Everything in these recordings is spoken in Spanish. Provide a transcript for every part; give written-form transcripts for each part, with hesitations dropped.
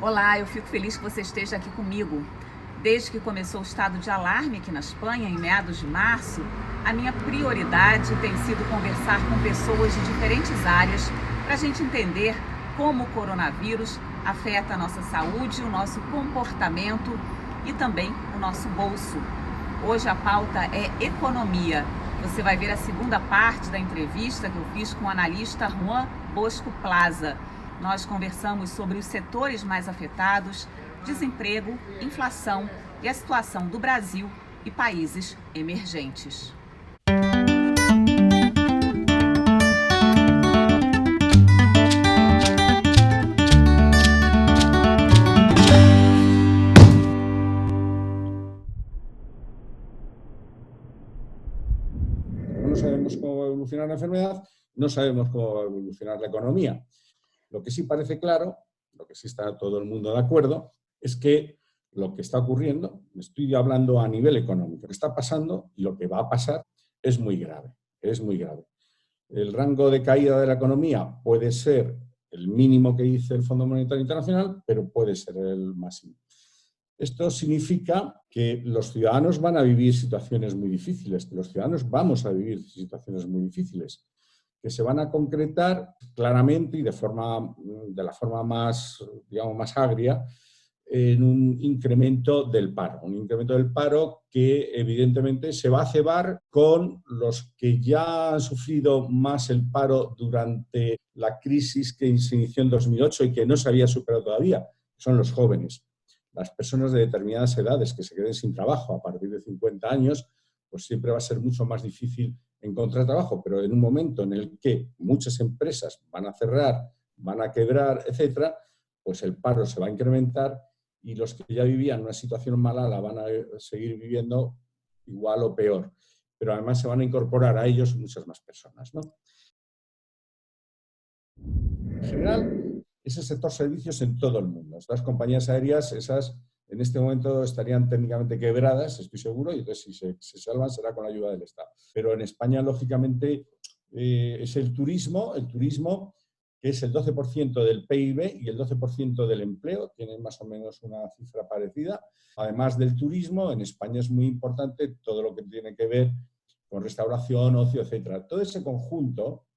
Olá, eu fico feliz que você esteja aqui comigo. Desde que começou o estado de alarme aqui na Espanha, em meados de março, a minha prioridade tem sido conversar com pessoas de diferentes áreas para a gente entender como o coronavírus afeta a nossa saúde, o nosso comportamento e também o nosso bolso. Hoje a pauta é economia. Você vai ver a segunda parte da entrevista que eu fiz com o analista Juan Bosco Plaza. Nós conversamos sobre os setores mais afetados, desemprego, inflação e a situação do Brasil e países emergentes. No sabemos cómo va a evolucionar la enfermedad, no sabemos cómo va a evolucionar la economía. Lo que sí parece claro, lo que sí está todo el mundo de acuerdo, es que lo que está ocurriendo, estoy hablando a nivel económico, lo que está pasando y lo que va a pasar es muy grave, es muy grave. El rango de caída de la economía puede ser el mínimo que dice el Fondo Monetario Internacional, pero puede ser el máximo. Esto significa que los ciudadanos van a vivir situaciones muy difíciles, que los ciudadanos vamos a vivir situaciones muy difíciles, que se van a concretar claramente y de la forma más, digamos, más agria en un incremento del paro que evidentemente se va a cebar con los que ya han sufrido más el paro durante la crisis que se inició en 2008 y que no se había superado todavía, son los jóvenes. Las personas de determinadas edades que se queden sin trabajo a partir de 50 años, pues siempre va a ser mucho más difícil encontrar trabajo, pero en un momento en el que muchas empresas van a cerrar, van a quebrar, etcétera, pues el paro se va a incrementar y los que ya vivían una situación mala la van a seguir viviendo igual o peor. Pero además se van a incorporar a ellos muchas más personas, ¿no? En general, es el sector servicios en todo el mundo. Estas compañías aéreas, esas en este momento estarían técnicamente quebradas, estoy seguro, y entonces si se salvan será con la ayuda del Estado. Pero en España, lógicamente, es el turismo que es el 12% del PIB y el 12% del empleo, tienen más o menos una cifra parecida. Además del turismo, en España es muy importante todo lo que tiene que ver con restauración, ocio, etcétera. Todo ese conjunto,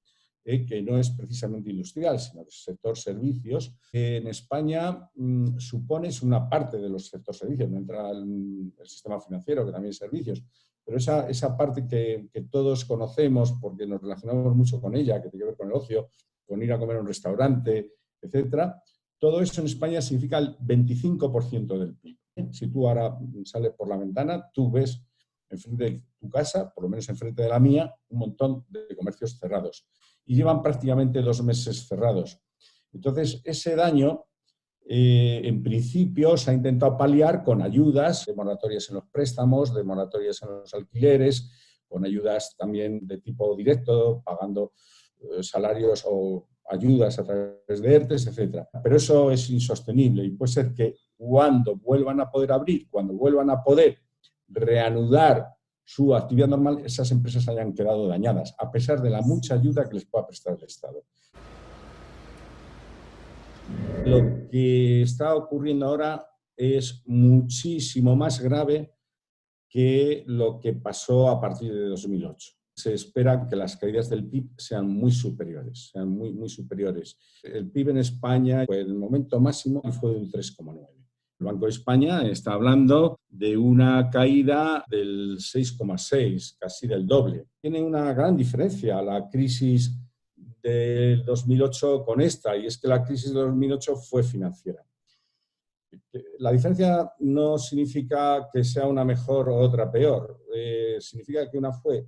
que no es precisamente industrial, sino que es sector servicios, en España supone una parte de los sectores servicios, no entra el sistema financiero, que también es servicios, pero esa parte que todos conocemos porque nos relacionamos mucho con ella, que tiene que ver con el ocio, con ir a comer a un restaurante, etcétera, todo eso en España significa el 25% del PIB. Si tú ahora sales por la ventana, tú ves enfrente de tu casa, por lo menos enfrente de la mía, un montón de comercios cerrados. Y llevan prácticamente 2 meses cerrados. Entonces, ese daño, en principio, se ha intentado paliar con ayudas, de moratorias en los préstamos, de moratorias en los alquileres, con ayudas también de tipo directo, pagando salarios o ayudas a través de ERTES, etc. Pero eso es insostenible y puede ser que cuando vuelvan a poder abrir, cuando vuelvan a poder reanudar su actividad normal, esas empresas hayan quedado dañadas, a pesar de la mucha ayuda que les pueda prestar el Estado. Lo que está ocurriendo ahora es muchísimo más grave que lo que pasó a partir de 2008. Se espera que las caídas del PIB sean muy superiores, muy superiores. El PIB en España, en el momento máximo, fue de un 3,9. El Banco de España está hablando de una caída del 6,6, casi del doble. Tiene una gran diferencia la crisis del 2008 con esta, y es que la crisis de 2008 fue financiera. La diferencia no significa que sea una mejor o otra peor, significa que una fue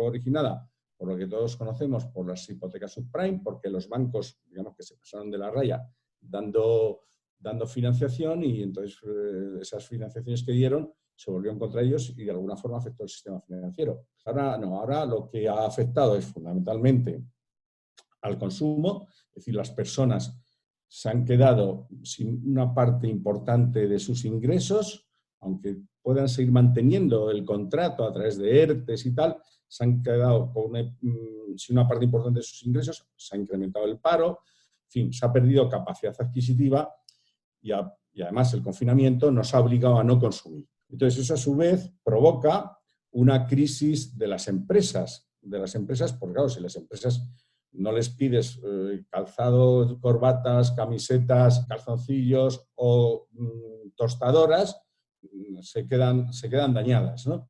originada por lo que todos conocemos, por las hipotecas subprime, porque los bancos, digamos que se pasaron de la raya dando financiación y entonces esas financiaciones que dieron se volvieron contra ellos y de alguna forma afectó el sistema financiero. Ahora lo que ha afectado es fundamentalmente al consumo, es decir, las personas se han quedado sin una parte importante de sus ingresos, aunque puedan seguir manteniendo el contrato a través de ERTES y tal, se han quedado sin una parte importante de sus ingresos, se ha incrementado el paro, en fin, se ha perdido capacidad adquisitiva y además el confinamiento nos ha obligado a no consumir. Entonces eso a su vez provoca una crisis de las empresas, porque claro, si las empresas no les pides calzado, corbatas, camisetas, calzoncillos o tostadoras, se quedan dañadas, ¿no?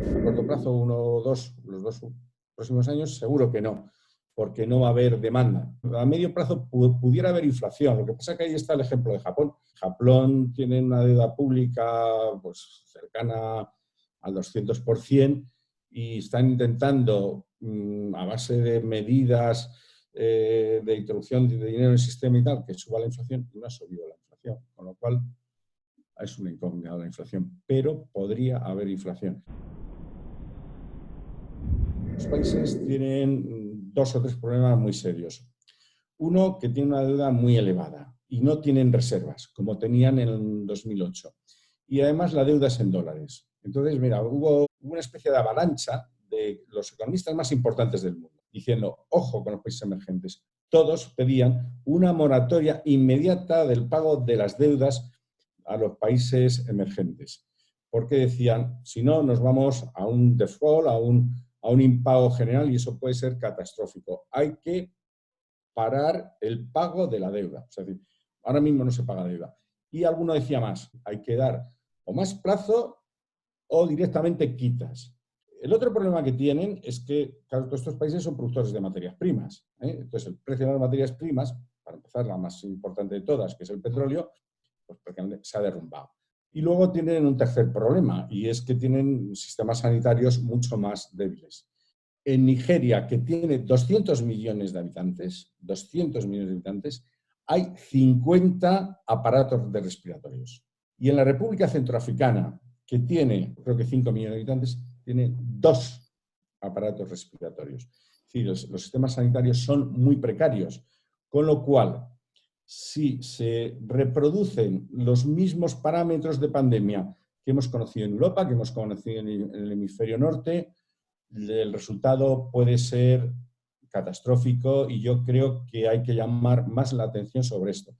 A corto plazo, los 2 próximos años, seguro que no, porque no va a haber demanda. A medio plazo pudiera haber inflación. Lo que pasa es que ahí está el ejemplo de Japón. Japón tiene una deuda pública pues, cercana al 200% y están intentando, a base de medidas de introducción de dinero en el sistema y tal, que suba la inflación, y no ha subido la inflación, con lo cual es una incógnita la inflación, pero podría haber inflación. Los países tienen 2 o 3 problemas muy serios. Uno, que tiene una deuda muy elevada y no tienen reservas, como tenían en el 2008. Y además la deuda es en dólares. Entonces, mira, hubo una especie de avalancha de los economistas más importantes del mundo, diciendo, ojo con los países emergentes. Todos pedían una moratoria inmediata del pago de las deudas a los países emergentes. Porque decían, si no, nos vamos a un default, a un impago general y eso puede ser catastrófico. Hay que parar el pago de la deuda. Es decir, ahora mismo no se paga deuda. Y alguno decía más, hay que dar o más plazo o directamente quitas. El otro problema que tienen es que, claro, todos estos países son productores de materias primas. Entonces, el precio de las materias primas, para empezar, la más importante de todas, que es el petróleo, pues prácticamente se ha derrumbado. Y luego tienen un tercer problema, y es que tienen sistemas sanitarios mucho más débiles. En Nigeria, que tiene 200 millones de habitantes, hay 50 aparatos de respiratorios. Y en la República Centroafricana, que tiene, creo que 5 millones de habitantes, tiene 2 aparatos respiratorios. Es decir, los sistemas sanitarios son muy precarios, con lo cual, si se reproducen los mismos parámetros de pandemia que hemos conocido en Europa, que hemos conocido en el hemisferio norte, el resultado puede ser catastrófico y yo creo que hay que llamar más la atención sobre esto.